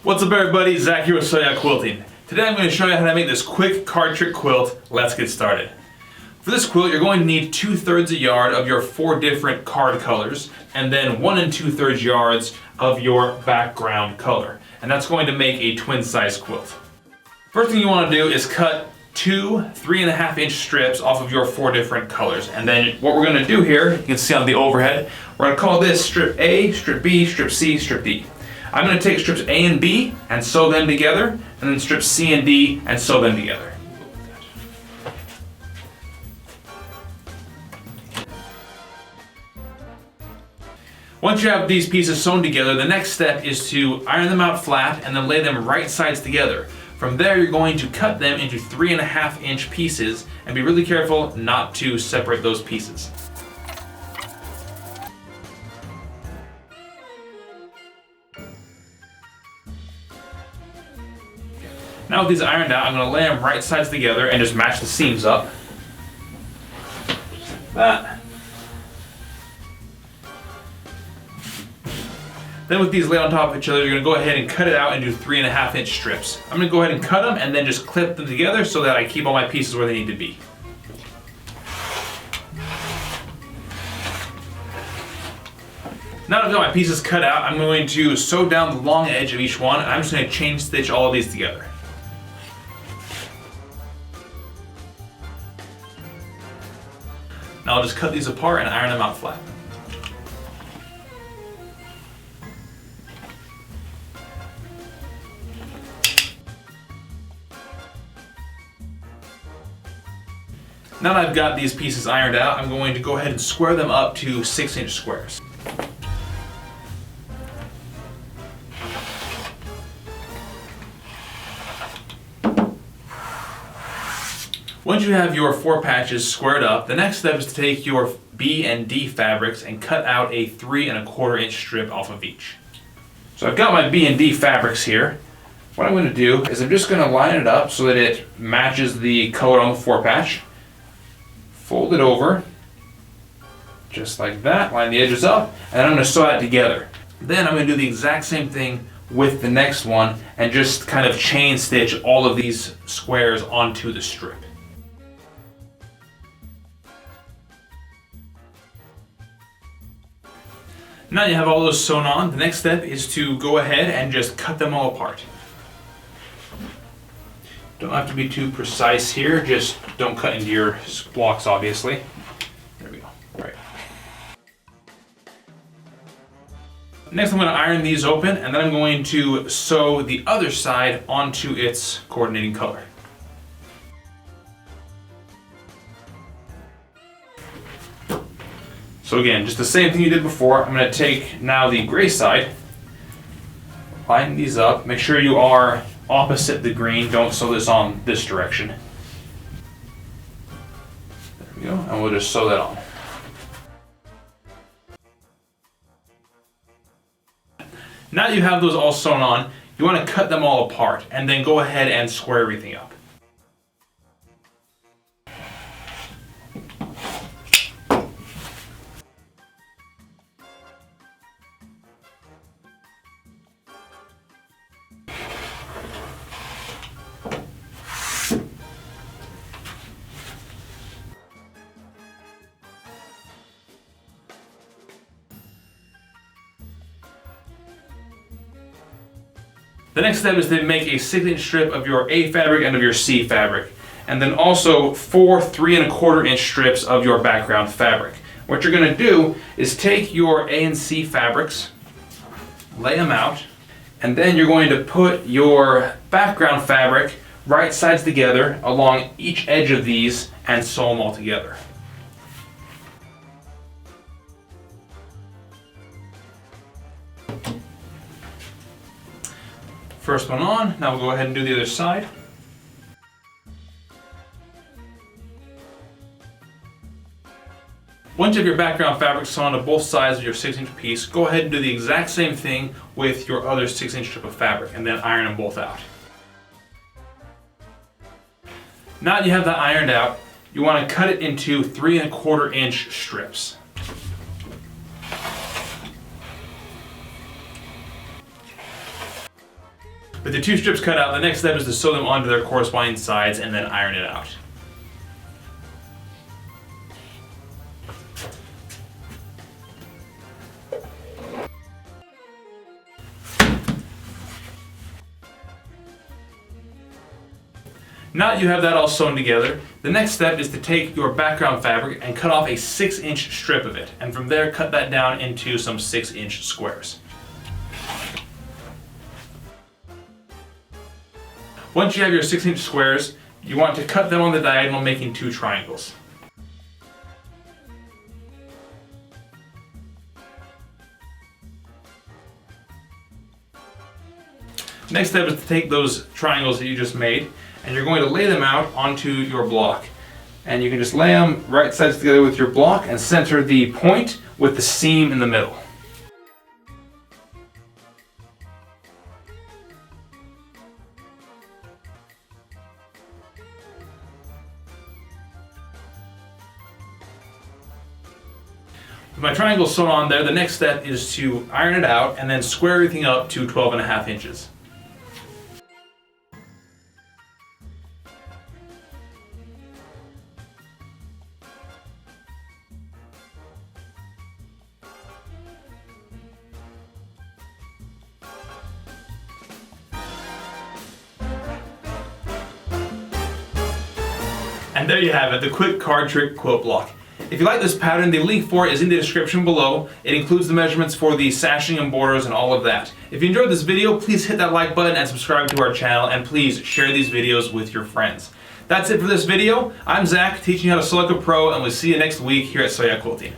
What's up everybody, Zach here with Sew Yeah Quilting. Today I'm going to show you how to make this quick card trick quilt. Let's get started. For this quilt you're going to need 2/3 a yard of your 4 different card colors and then 1 2/3 yards of your background color. And that's going to make a twin size quilt. First thing you want to do is cut 2 3.5 inch strips off of your 4 different colors. And then what we're going to do here, you can see on the overhead, we're going to call this strip A, strip B, strip C, strip D. I'm going to take strips A and B and sew them together, and then strips C and D and sew them together. Once you have these pieces sewn together, the next step is to iron them out flat and then lay them right sides together. From there you're going to cut them into 3.5 inch pieces and be really careful not to separate those pieces. Now with these ironed out, I'm going to lay them right sides together and just match the seams up. Like that. Then with these laid on top of each other, you're going to go ahead and cut it out into 3.5 inch strips. I'm going to go ahead and cut them and then just clip them together so that I keep all my pieces where they need to be. Now that I've got my pieces cut out, I'm going to sew down the long edge of each one, and I'm just going to chain stitch all of these together. Now I'll just cut these apart and iron them out flat. Now that I've got these pieces ironed out, I'm going to go ahead and square them up to 6-inch squares. Once you have your 4 patches squared up, the next step is to take your B and D fabrics and cut out a 3.25 inch strip off of each. So I've got my B and D fabrics here. What I'm going to do is I'm just going to line it up so that it matches the color on the 4 patch. Fold it over, just like that, line the edges up, and then I'm going to sew that together. Then I'm going to do the exact same thing with the next one and just kind of chain stitch all of these squares onto the strip. Now you have all those sewn on, the next step is to go ahead and just cut them all apart. Don't have to be too precise here, just don't cut into your blocks obviously. There we go, right. Next I'm going to iron these open and then I'm going to sew the other side onto its coordinating color. So again, just the same thing you did before. I'm going to take now the gray side, line these up, make sure you are opposite the green, don't sew this on this direction. There we go, and we'll just sew that on. Now that you have those all sewn on, you want to cut them all apart and then go ahead and square everything up. The next step is to make a 6-inch strip of your A fabric and of your C fabric, and then also 4 3.25 inch strips of your background fabric. What you're going to do is take your A and C fabrics, lay them out, and then you're going to put your background fabric right sides together along each edge of these and sew them all together. First one on, now we'll go ahead and do the other side. Once you have your background fabric sewn to both sides of your 6-inch piece, go ahead and do the exact same thing with your other 6-inch strip of fabric and then iron them both out. Now that you have that ironed out, you want to cut it into 3.25 inch strips. With the two strips cut out, the next step is to sew them onto their corresponding sides and then iron it out. Now that you have that all sewn together, the next step is to take your background fabric and cut off a 6-inch strip of it, and from there cut that down into some 6-inch squares. Once you have your 6-inch squares, you want to cut them on the diagonal, making 2 triangles. Next step is to take those triangles that you just made, and you're going to lay them out onto your block. And you can just lay them right sides together with your block and center the point with the seam in the middle. With my triangle sewn on there, the next step is to iron it out and then square everything up to 12.5 inches. And there you have it, the quick card trick quilt block. If you like this pattern, the link for it is in the description below. It includes the measurements for the sashing and borders and all of that. If you enjoyed this video, please hit that like button and subscribe to our channel, and please share these videos with your friends. That's it for this video. I'm Zach, teaching you how to sew like a pro, and we'll see you next week here at Sew Yeah Quilting.